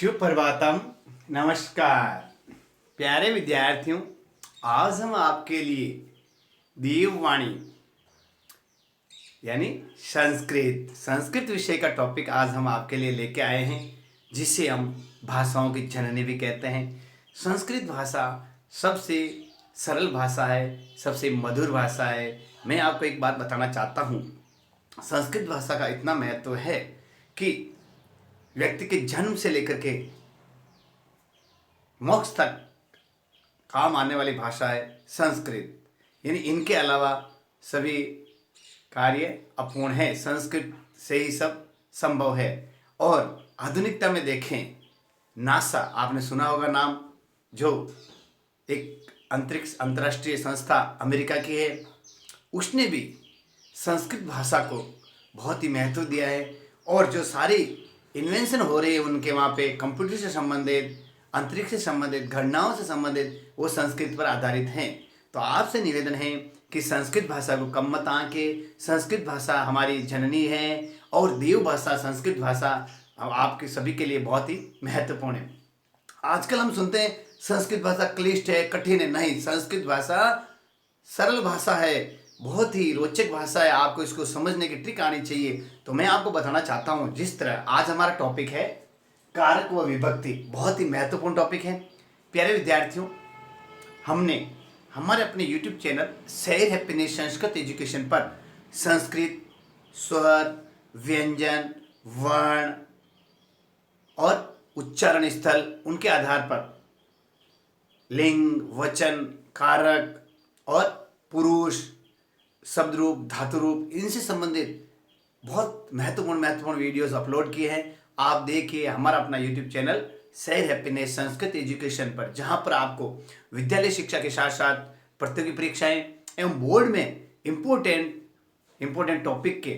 शुभ प्रभातम। नमस्कार प्यारे विद्यार्थियों, आज हम आपके लिए देववाणी यानी संस्कृत विषय का टॉपिक आज हम आपके लिए लेके आए हैं, जिसे हम भाषाओं की जननी भी कहते हैं। संस्कृत भाषा सबसे सरल भाषा है, सबसे मधुर भाषा है। मैं आपको एक बात बताना चाहता हूँ, संस्कृत भाषा का इतना महत्व है कि व्यक्ति के जन्म से लेकर के मोक्ष तक काम आने वाली भाषा है संस्कृत। यानी इनके अलावा सभी कार्य अपूर्ण है, संस्कृत से ही सब संभव है। और आधुनिकता में देखें, नासा आपने सुना होगा नाम, जो एक अंतर्राष्ट्रीय संस्था अमेरिका की है, उसने भी संस्कृत भाषा को बहुत ही महत्व दिया है। और जो सारी इन्वेंशन हो रही है उनके वहाँ पे, कंप्यूटर से संबंधित, अंतरिक्ष से संबंधित, घटनाओं से संबंधित, वो संस्कृत पर आधारित हैं। तो आपसे निवेदन है कि संस्कृत भाषा को कम मत आंके। संस्कृत भाषा हमारी जननी है और देव भाषा संस्कृत भाषा आपके सभी के लिए बहुत ही महत्वपूर्ण है। आजकल हम सुनते हैं संस्कृत भाषा क्लिष्ट है, कठिन है। नहीं, संस्कृत भाषा सरल भाषा है, बहुत ही रोचक भाषा है। आपको इसको समझने की ट्रिक आनी चाहिए। तो मैं आपको बताना चाहता हूँ, जिस तरह आज हमारा टॉपिक है कारक व विभक्ति, बहुत ही महत्वपूर्ण टॉपिक है। प्यारे विद्यार्थियों, हमने हमारे अपने YouTube चैनल शहर हैप्पीनेस संस्कृत एजुकेशन पर संस्कृत स्वर, व्यंजन, वर्ण और उच्चारण स्थल, उनके आधार पर लिंग, वचन, कारक और पुरुष, शब्द रूप, धातु रूप, इनसे संबंधित बहुत महत्वपूर्ण वीडियोस अपलोड किए हैं। आप देखिए हमारा अपना YouTube चैनल शहर हैप्पीनेस संस्कृत एजुकेशन पर, जहां पर आपको विद्यालय शिक्षा के साथ साथ प्रतियोगी परीक्षाएं एवं बोर्ड में इम्पोर्टेंट टॉपिक के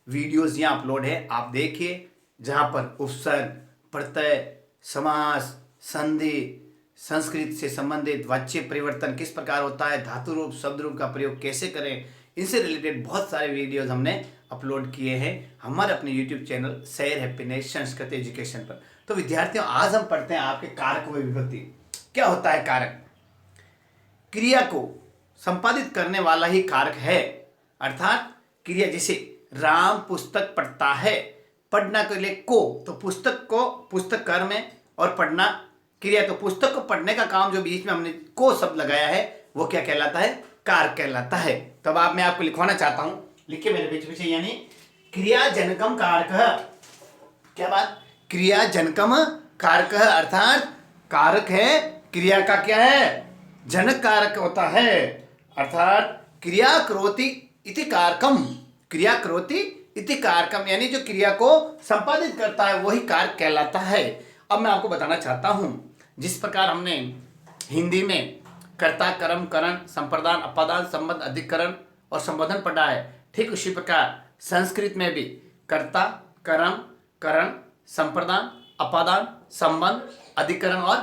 वीडियोस यहाँ अपलोड है। आप देखिए, जहां पर उपसर्ग, प्रत्यय, समास, संधि, संस्कृत से संबंधित वाच्य परिवर्तन किस प्रकार होता है, धातु रूप, शब्द रूप का प्रयोग कैसे करें, इनसे रिलेटेड बहुत सारे वीडियोस हमने अपलोड किए हैं हमारे अपने YouTube चैनल शहर हैप्पीनेस संस्कृत एजुकेशन पर। तो विद्यार्थियों, आज हम पढ़ते हैं आपके कारक व विभक्ति। क्या होता है कारक? क्रिया को संपादित करने वाला ही कारक है। अर्थात क्रिया, जैसे राम पुस्तक पढ़ता है, पढ़ना के लिए को, तो पुस्तक को पुस्तक कर्म है और पढ़ना क्रिया। तो पुस्तक को पढ़ने का काम जो बीच में हमने को शब्द लगाया है, वो क्या कहलाता है? कारक कहलाता है। तब मैं आपको लिखवाना चाहता हूं, लिखिए मेरे पीछे, यानी क्रिया जनकम कारक। क्या बात? क्रिया जनकम कारक, अर्थात कारक है क्रिया का, क्या है? जनक कारक होता है। अर्थात क्रिया करोति इति कारकम, क्रिया करोति इति कारकम, यानी जो क्रिया को संपादित करता है वही कारक कहलाता है। अब मैं आपको बताना चाहता हूं, जिस प्रकार हमने हिंदी में कर्ता, कर्म, करण, संप्रदान, अपादान, संबंध, अधिकरण और संबोधन पढ़ा है, ठीक उसी प्रकार संस्कृत में भी कर्ता, कर्म, करण, संप्रदान, अपादान, संबंध, अधिकरण और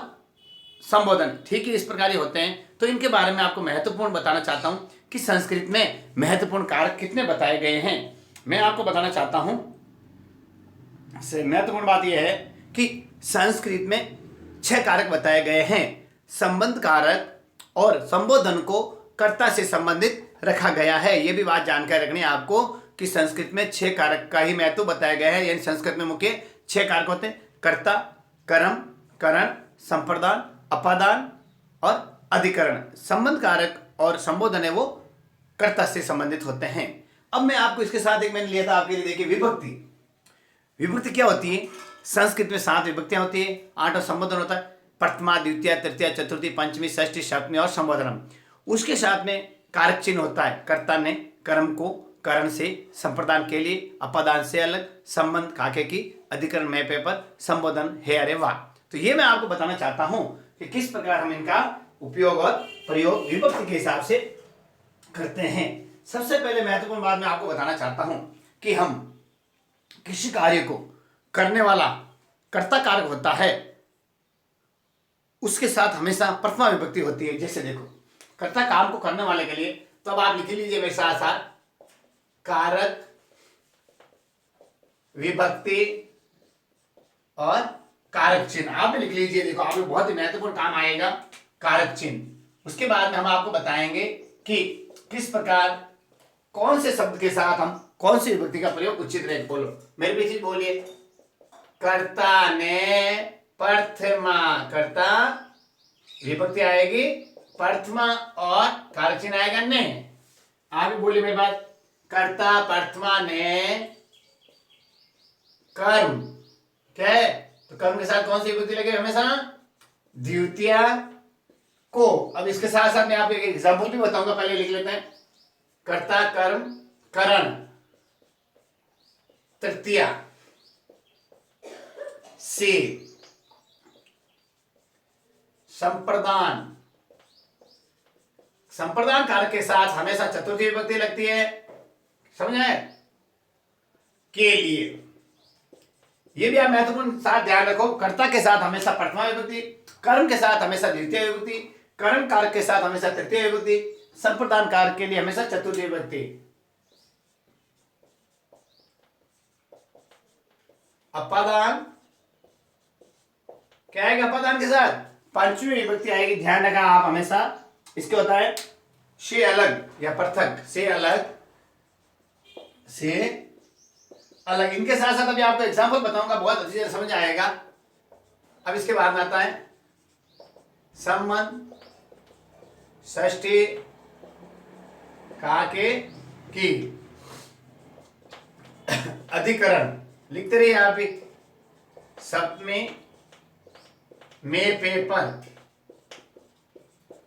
संबोधन, ठीक है, इस प्रकार ही होते हैं। तो इनके बारे में आपको महत्वपूर्ण बताना चाहता हूं कि संस्कृत में महत्वपूर्ण कारक कितने बताए गए हैं। मैं आपको बताना चाहता हूं, महत्वपूर्ण बात यह है कि संस्कृत में 6 कारक बताए गए हैं। संबंध कारक और संबोधन को कर्ता से संबंधित रखा गया है। यह भी बात जानकारी रखनी है आपको कि संस्कृत में 6 कारक का ही महत्व बताया गया है। यानी संस्कृत में मुख्य 6 कारक होते हैं: कर्ता, कर्म, करण, संप्रदान, अपादान और अधिकरण। संबंध कारक और संबोधन है वो कर्ता से संबंधित होते हैं। अब मैं आपको इसके साथ एक मैंने लिया था आपके लिए, देखिए विभक्ति। विभक्ति क्या होती है? संस्कृत में 7 विभक्तियां होती है, 8 संबोधन होता है: प्रथमा, द्वितीय, तृतीय, चतुर्थी, पंचमी, षष्ठी, सप्तमी और संबोधनम। उसके साथ में कारक चिन्ह होता है। कर्ता ने कर्म को करण से, संप्रदान के लिए अपादान से अलग, संबंध काके की, अधिकरण में पे पर, संबोधन है अरे वाह। तो ये मैं आपको बताना चाहता हूं कि किस प्रकार हम इनका उपयोग और प्रयोग विभक्ति के हिसाब से करते हैं। सबसे पहले महत्वपूर्ण बात मैं आपको बताना चाहता हूं कि हम किसी कार्य को करने वाला कर्ता कारक होता है, उसके साथ हमेशा प्रथमा विभक्ति होती है। जैसे देखो, कर्ता काम को करने वाले के लिए, तो अब आप लिख लीजिए मेरे साथ साथ, कारक, विभक्ति और कारक चिन्ह आप भी लिख लीजिए। देखो आप बहुत ही महत्वपूर्ण काम आएगा कारक चिन्ह। उसके बाद में हम आपको बताएंगे कि किस प्रकार कौन से शब्द के साथ हम कौन सी विभक्ति का प्रयोग उचित रहेगा। बोलो मेरे पीछे बोलिए। कर्ता ने प्रथमा, कर्ता विभक्ति आएगी प्रथमा और कारक चिन्ह आएगा ने। आप भी बोलिए मेरे बात। कर्ता प्रथमा ने कर्म, क्या है तो कर्म के साथ कौन सी विभक्ति लगे हमेशा द्वितीया को। अब इसके साथ साथ मैं आपको एक एग्जाम्पल भी बताऊंगा, पहले लिख लेते हैं। कर्ता कर्म करण तृतीया से संप्रदान, संप्रदान कारक के साथ हमेशा चतुर्थी विभक्ति लगती है, समझ आए, के लिए। ये भी आप महत्वपूर्ण साथ ध्यान रखो। कर्ता के साथ हमेशा प्रथमा विभक्ति, कर्म के साथ हमेशा द्वितीय विभक्ति, कर्म कारक के साथ हमेशा तृतीय विभक्ति, संप्रदान कारक के लिए हमेशा चतुर्थी विभक्ति। अपादान क्या आएगा अपादान के साथ पंचमी विभक्ति आएगी। ध्यान रखा आप हमेशा, इसके होता है से अलग या पृथक, से अलग, से अलग। इनके साथ साथ अभी आपको एग्जांपल बताऊंगा, बहुत अच्छी तरह समझ आएगा। अब इसके बाद में आता है संबंध, षष्ठी, काके की, अधिकरण लिखते रहिए आप भी। सप्तमी में पे पर,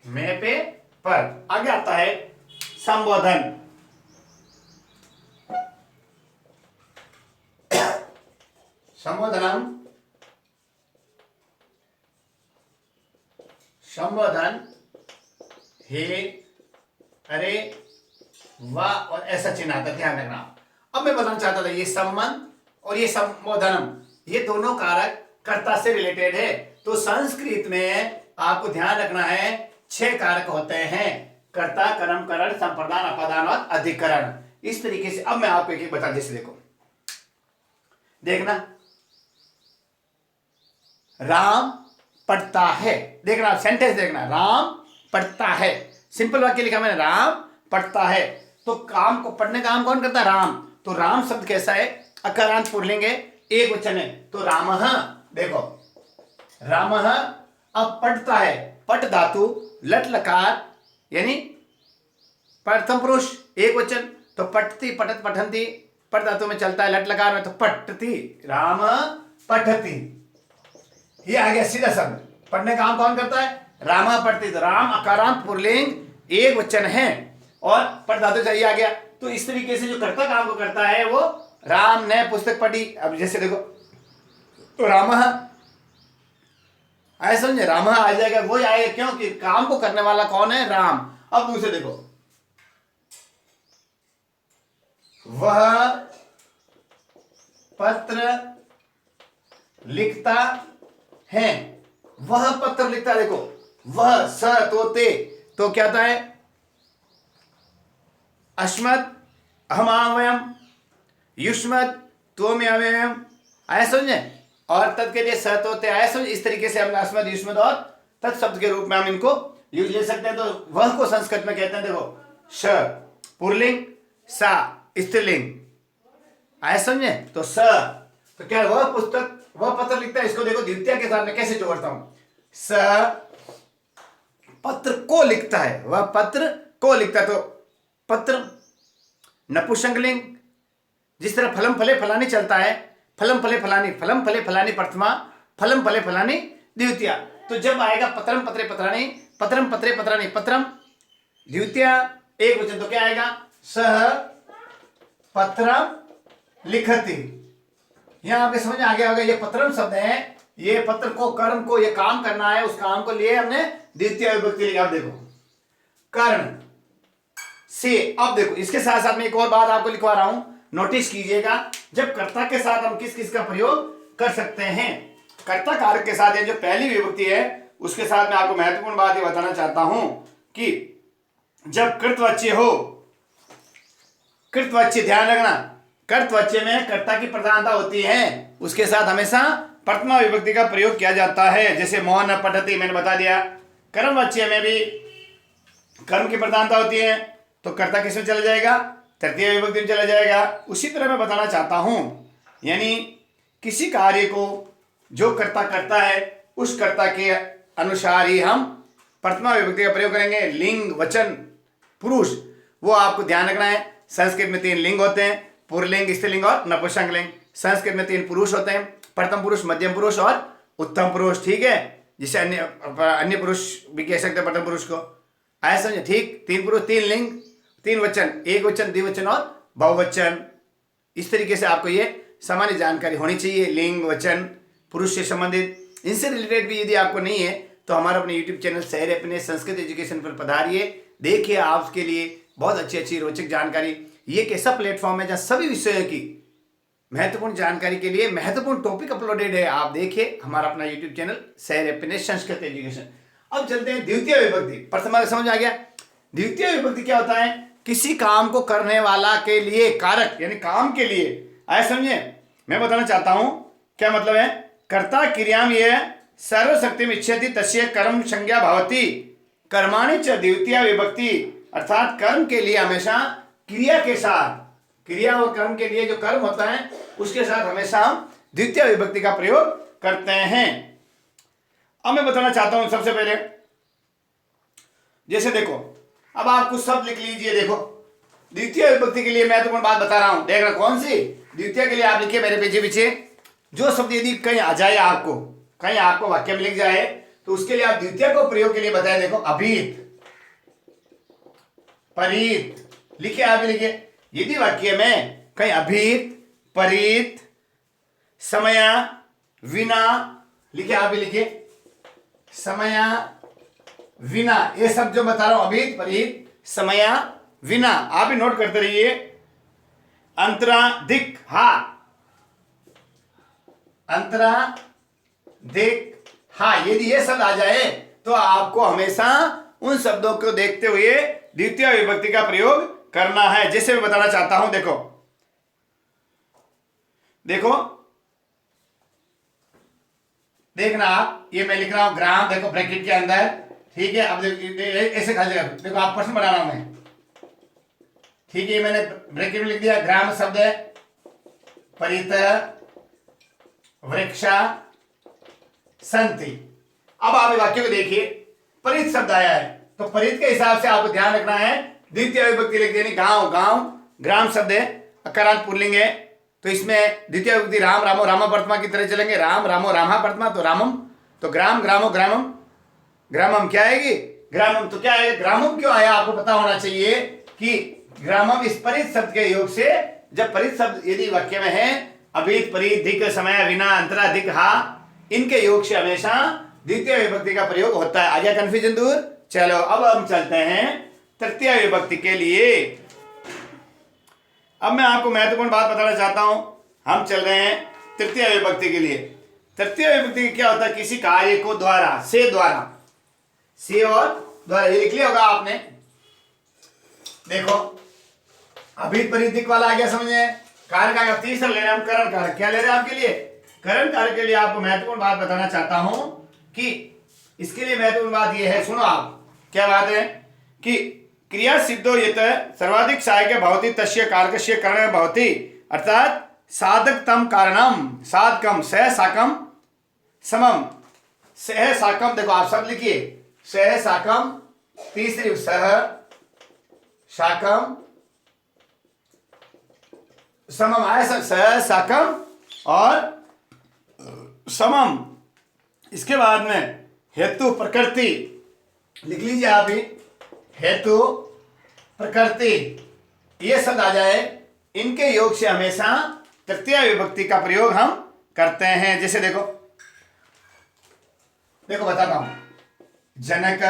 में पे पर। आगे आता है संबोधन, संबोधनम, संबोधन हे, अरे, वाह और ऐसा चिन्ह आता है, ध्यान रखना। अब मैं बताना चाहता था ये संबंध और ये संबोधनम, ये दोनों कारक कर्ता से रिलेटेड है। तो संस्कृत में आपको ध्यान रखना है 6 कारक होते हैं, कर्ता, कर्म, करण, संप्रदान, अपादान और अधिकरण। इस तरीके से अब मैं आपको एक बता, जैसे देखो, देखना, राम पढ़ता है, देखना सेंटेंस देखना, राम पढ़ता है, सिंपल वाक्य लिखा मैंने, राम पढ़ता है। तो काम को, पढ़ने का काम कौन करता है, राम। तो राम शब्द कैसा है, अकारांत पुल्लिंग है, एक वचन है, तो रामः, देखो रामः। अब पढ़ता है, पट धातु, लट लकार यानी प्रथम पुरुष एक वचन, तो पठती, पठत, पठंती, पट धातु में चलता है, लट लकार में, तो पठती, राम पठती। ये आ गया सीधा शब्द। पढ़ने का काम कौन करता है, रामा पढ़ती। तो राम अकारांत पुल्लिंग एक वचन है और पट धातु चाहिए आ गया। तो इस तरीके से जो कर्ता काम को करता है वो राम ने पुस्तक पढ़ी। अब जैसे देखो, तो रामः, ऐसा समझे, रामः आ जाएगा, वो आएगा, क्योंकि काम को करने वाला कौन है, राम। अब दूसरे देखो, वह पत्र लिखता है, वह पत्र लिखता है। देखो वह, स तो ते, तो क्या होता है, अस्मत् अहम वयम, युष्मत् त्वम अवयम, आया समझे। और तत् के लिए स तो ते आया समझे। इस तरीके से हमने अस्मत्, युष्मत् और तत् शब्द के रूप में हम इनको यूज ले सकते हैं। तो वह को संस्कृत में कहते हैं, देखो श पुल्लिंग, सा स्त्रीलिंग, आया समझे। तो स, तो क्या वह पुस्तक, वह पत्र लिखता है, इसको देखो द्वितीय के साथ में कैसे जोड़ता हूं, स पत्र को लिखता है, वह पत्र को लिखता है। तो पत्र नपुंसकलिंग, जिस तरह फलम फले फलानी चलता है, फलम फले फलानी, फलम फले फलानी प्रथमा, फलम फले फलानी द्वितीय। तो जब आएगा पत्रम पत्रे पत्राणी, पत्रम पत्रे पत्राणी, पत्रम द्वितीय एक वचन, तो क्या आएगा, सह पत्रम लिखति। यहां आपके समझ में आ गया होगा, ये पत्रम शब्द है, ये पत्र को, कर्म को, ये काम करना है, उस काम को लिए हमने द्वितीय विभक्ति लिखा। अब देखो कर्ण से। अब देखो इसके साथ साथ में एक और बात आपको लिखवा रहा हूं, नोटिस कीजिएगा। जब कर्ता के साथ हम किस किस का प्रयोग कर सकते हैं, कर्ता कारक के साथ, ये जो पहली विभक्ति है उसके साथ मैं आपको महत्वपूर्ण बात ये बताना चाहता हूं कि जब कृतवाच्य हो, कृतवाच्य ध्यान रखना, कर्तवाच्य में कर्ता की प्रधानता होती है, उसके साथ हमेशा प्रथमा विभक्ति का प्रयोग किया जाता है। जैसे मोहन पठति, मैंने बता दिया। कर्मवाच्य में भी कर्म की प्रधानता होती है, तो कर्ता किसमें चला जाएगा? तृतीय विभक्ति में चला जाएगा। उसी तरह मैं बताना चाहता हूं, यानी किसी कार्य को जो कर्ता करता है उस कर्ता के अनुसार ही हम प्रथमा विभक्ति का प्रयोग करेंगे। लिंग, वचन, पुरुष, वो आपको ध्यान रखना है। संस्कृत में 3 लिंग होते हैं, पुल्लिंग, स्त्रीलिंग और नपुंसक लिंग। संस्कृत में 3 पुरुष होते हैं, प्रथम पुरुष, मध्यम पुरुष और उत्तम पुरुष, ठीक है। जिसे अन्य पुरुष भी कह सकते हैं प्रथम पुरुष को, आया समझे? ठीक, 3 पुरुष, 3 लिंग, 3 वचन, एक वचन, द्विवचन और बहुवचन। इस तरीके से आपको ये सामान्य जानकारी होनी चाहिए। लिंग, वचन, पुरुष से संबंधित, इनसे रिलेटेड भी यदि आपको नहीं है तो हमारा अपने यूट्यूब चैनल शहर अपने संस्कृत एजुकेशन पर पधारिए, देखिए। आपके लिए बहुत अच्छी रोचक जानकारी। ये एक ऐसा प्लेटफॉर्म है जहाँ सभी विषयों की महत्वपूर्ण जानकारी के लिए महत्वपूर्ण टॉपिक अपलोडेड है। आप देखिए हमारा अपना यूट्यूब चैनल शहर अपने संस्कृत एजुकेशन। अब चलते हैं द्वितीय विभक्ति। प्रथमा समझ आ गया। द्वितीय विभक्ति क्या होता है? किसी काम को करने वाला के लिए कारक, यानी काम के लिए, आया समझे? मैं बताना चाहता हूं क्या मतलब है। कर्ता क्रियाम ये सर्वशक्ति इच्छति तस्य कर्म संज्ञा भवति। कर्माणि च द्वितीय विभक्ति, अर्थात कर्म के लिए हमेशा क्रिया के साथ, क्रिया और कर्म के लिए जो कर्म होता है उसके साथ हमेशा हम द्वितीय विभक्ति का प्रयोग करते हैं। अब मैं बताना चाहता हूं सबसे पहले, जैसे देखो, अब आप कुछ शब्द लिख लीजिए। देखो, द्वितीय विभक्ति के लिए महत्वपूर्ण बात बता रहा हूं, देखना कौन सी। द्वितीय के लिए आप लिखिए मेरे पीछे पीछे। जो शब्द यदि कहीं आ जाए, आपको कहीं आपको वाक्य में लिख जाए, तो उसके लिए आप द्वितीय को प्रयोग के लिए बताए। देखो, अभीत, परीत, लिखिए, आप भी लिखिए। यदि वाक्य में कहीं अभीत, परीत, समया, विना, लिखिए, आप भी लिखिए। समया, विना, ये सब जो बता रहा हूं, अभीत, परीत, समया, विना, आप भी नोट करते रहिए। अंतरा, दिक, हा, अंतरा, दिक, हा, यदि ये शब्द आ जाए तो आपको हमेशा उन शब्दों को देखते हुए द्वितीय विभक्ति का प्रयोग करना है। जैसे मैं बताना चाहता हूं, देखो देखो देखना आप, ये मैं लिख रहा हूं ग्राम, देखो ब्रैकेट के अंदर, ठीक है। अब ऐसे खाली जगह, देखो आप प्रश्न बना रहा हूं मैं, ठीक है। मैंने ब्रैकेट में लिख दिया, ग्राम शब्द है, परित, वृक्षा, संति। अब आप वाक्य को देखिए, परित शब्द आया है, तो परित के हिसाब से आपको ध्यान रखना है द्वितीय विभक्ति लिख देनी। गांव, गांव, ग्राम शब्द है, अकारांत पुल्लिंग है, तो इसमें द्वितीय विभक्ति राम, रामो, रामा प्रथमा की तरह चलेंगे। राम, रामो, रामा प्रथमा, तो रामम, तो ग्राम, ग्रामो, ग्रामम, ग्रामम क्या आएगी? ग्रामम। तो क्या है ग्रामम, क्यों आया आपको पता होना चाहिए कि ग्रामम इस परित शब्द के योग से, जब परित शब्द यदि वाक्य में है, अभीत, परीत, धिक, समय, विना, अंतरा, दिक, हा, इनके योग से हमेशा द्वितीय विभक्ति का प्रयोग होता है। आ गया कंफ्यूजन दूर? चलो अब हम चलते हैं तृतीय विभक्ति के लिए। अब मैं आपको महत्वपूर्ण बात बताना चाहता हूं। हम चल रहे हैं तृतीय विभक्ति के लिए। तृतीय विभक्ति क्या होता है? किसी कार्य को द्वारा, से द्वारा, से और द्वारा, ये लिख लिया होगा आपने। देखो, अभीत, परीत, दिक वाला आ गया समझे। कार्य का तीसरा ले रहे हैं हम, करण कार्य। क्या ले रहे हैं आपके लिए? करण कार्य के लिए आपको महत्वपूर्ण बात बताना चाहता हूं कि इसके लिए महत्वपूर्ण बात यह है, सुनो आप, क्या बात है कि क्रिया सिद्धो यत सर्वाधिक सहायक भवति तस्य कारकस्य करण भवति, अर्थात साधकतम कारणम, साधकम, सह साकम समम, सह साकम, देखो आप सब लिखिए, सह साकम, तीसरी सह साकम समम, आया सब, सह साकम और समम। इसके बाद में हेतु प्रकृति, लिख लीजिए आप भी, हेतु प्रकृति, ये शब्द आ जाए, इनके योग से हमेशा तृतीय विभक्ति का प्रयोग हम करते हैं। जैसे देखो, देखो बताता हूं, जनक,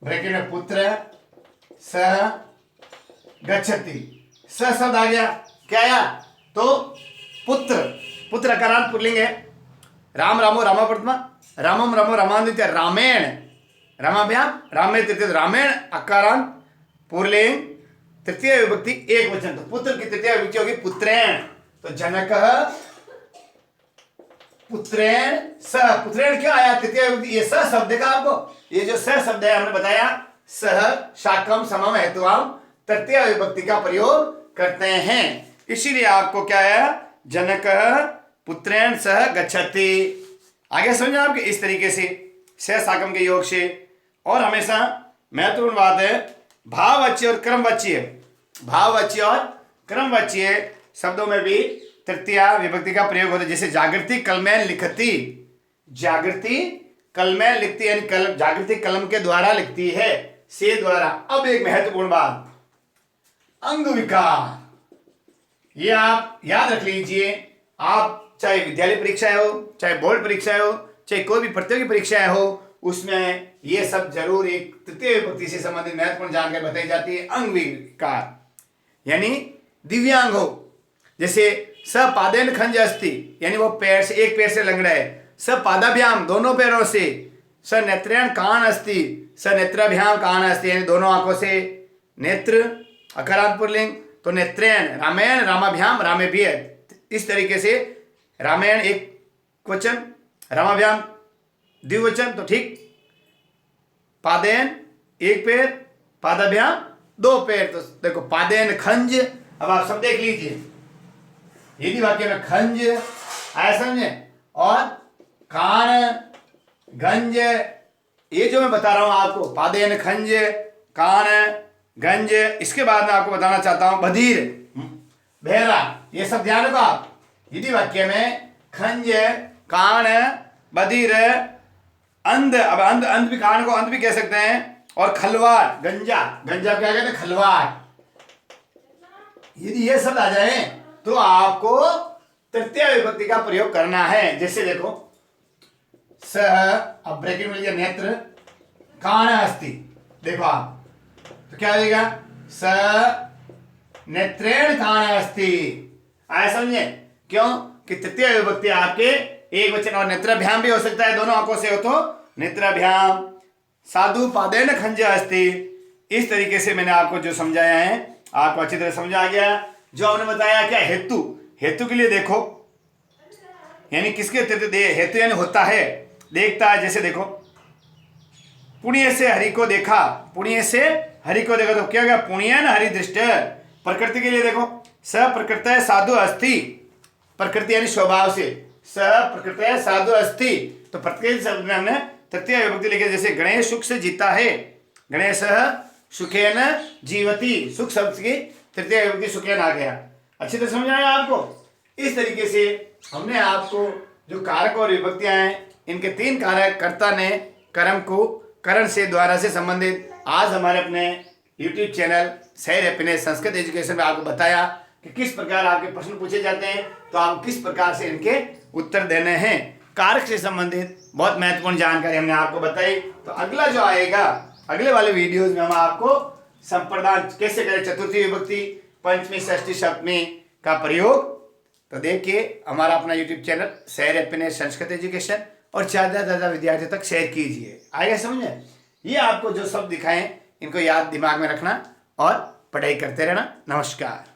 ब्रैकेट में पुत्र, सह गच्छति, स शब्द आ गया, क्या आया? तो पुत्र, पुत्र अकारांत पुल्लिंग है। राम, रामो, रामा प्रथमा, रामम, रामो, रामान्वित, रामेण, रामाभ्याम, रामे तृतीय, रामेण अकारांत पुल्लिंग, तृतीय विभक्ति एक वचन, तो पुत्र की तृतीय विभक्ति होगी पुत्रेण। तो जनक, पुत्रेण सह, पुत्रेण क्यों आया तृतीय विभक्ति? ये सह शब्द देखा आपको, ये जो सह शब्द है हमने बताया सह शाकम समम हेतुवाम तृतीय विभक्ति का प्रयोग करते हैं, इसीलिए आपको क्या है जनक पुत्रेण सह गच्छति। आगे समझे आपके इस तरीके से सह शाकम के योग से। और हमेशा महत्वपूर्ण बात है भाववाच्य और क्रमवाच्य, भाववाच्य और क्रमवाच्य शब्दों में भी तृतीय विभक्ति का प्रयोग होता है। जैसे जागृति कलमें लिखती, जागृति कलमें लिखती यानी कलम, जागृति कलम के द्वारा लिखती है, से द्वारा। अब एक महत्वपूर्ण बात अंग विकार, ये आप याद रख लीजिए। आप चाहे विद्यालय परीक्षाएं हो, चाहे बोर्ड परीक्षाएं हो, चाहे कोई भी प्रतियोगी परीक्षाएं हो, उसमें ये सब जरूर एक तृतीय विभक्ति से संबंधित महत्वपूर्ण जानकारी बताई जाती है। अंग विकार यानी दिव्यांग हो, जैसे सपादेन खंज अस्ति यानी वो पैर से, एक पैर से लंगड़ा है। सपादाभ्याम दोनों पैरों से। सनेत्रेण कान अस्ति, सनेत्राभ्याम कान अस्ति यानी दोनों आंखों से। नेत्र अकारांत पुल्लिंग, तो नेत्रेण रामेण रामाभ्याम रामेभ्य, इस तरीके से रामायण एक वचन, रामाभ्याम द्विवचन, तो ठीक। पादेन एक पैर, पादाभ्याम दो पैर, तो देखो पादेन खंज। अब आप सब देख लीजिए यदि वाक्य में खंज आया समझे, और कान गंज, ये जो मैं बता रहा हूं आपको पादेन खंज कान गंज। इसके बाद मैं आपको बताना चाहता हूं बधिर बहरा, ये सब ध्यान रखो आप। यदि वाक्य में खंज कान बधिर अंध, अब अंध, अंध भी, कान को अंध भी कह सकते हैं, और खलवाड़ गंजा, गंजा क्या कहते हैं खलवाड़। यदि ये शब्द आ जाए तो आपको तृतीय विभक्ति का प्रयोग करना है। जैसे देखो सह, अब ब्रैकेट मिल गया, नेत्र कान अस्ति, देखो आप तो क्या हो जाएगा स नेत्रेण कान अस्ति, आया समझे? क्यों कि तृतीय विभक्ति आपके एक वचन, और नेत्राभ्याम भी हो सकता है, दोनों आंखों से हो तो नेत्राभ्याम। साधु पादेन खंज अस्ति, इस तरीके से मैंने आपको जो समझाया है आपको अच्छी तरह समझ आ गया। जो हमने बताया क्या हेतु, हेतु के लिए देखो यानी किसके तृतीय हेतु यानी होता है, देखता है। जैसे देखो पुण्य से हरि को देखा, पुण्य से हरि को देखा, तो क्या गया पुण्यन हरि दृष्ट। प्रकृति के लिए देखो स प्रकृत साधु अस्थि, प्रकृति यानी स्वभाव से, स प्रकृत साधु अस्थि, तो प्रत्येक शब्द में हमने तृतीय विभक्ति लिखी। जैसे गणेश सुख से जीता है, गणेश सुखेन जीवती, सुख शब्द की तृतीय विभक्ति सुखेन आ गया। अच्छी तरह समझ आया आपको? इस तरीके से हमने आपको जो कारक और विभक्तियां हैं, इनके तीन कारक कर्ता ने कर्म को करण से द्वारा से संबंधित आज हमारे अपने YouTube चैनल सैर हैप्पीनेस संस्कृत एजुकेशन में आपको बताया कि किस प्रकार आपके प्रश्न पूछे जाते हैं, तो आप किस प्रकार से इनके उत्तर देने हैं। कारक से संबंधित बहुत महत्वपूर्ण जानकारी हमने आपको बताई। तो अगला जो आएगा, अगले वाले वीडियोज में हम आपको संप्रदान कैसे करें, चतुर्थी विभक्ति, पंचमी, षष्ठी, सप्तमी का प्रयोग। तो देखिए हमारा अपना YouTube चैनल सैर हैप्पीनेस संस्कृत एजुकेशन, और ज़्यादा से ज़्यादा विद्यार्थियों तक शेयर कीजिए। आगे समझे? ये आपको जो सब दिखाएं इनको याद दिमाग में रखना और पढ़ाई करते रहना। नमस्कार।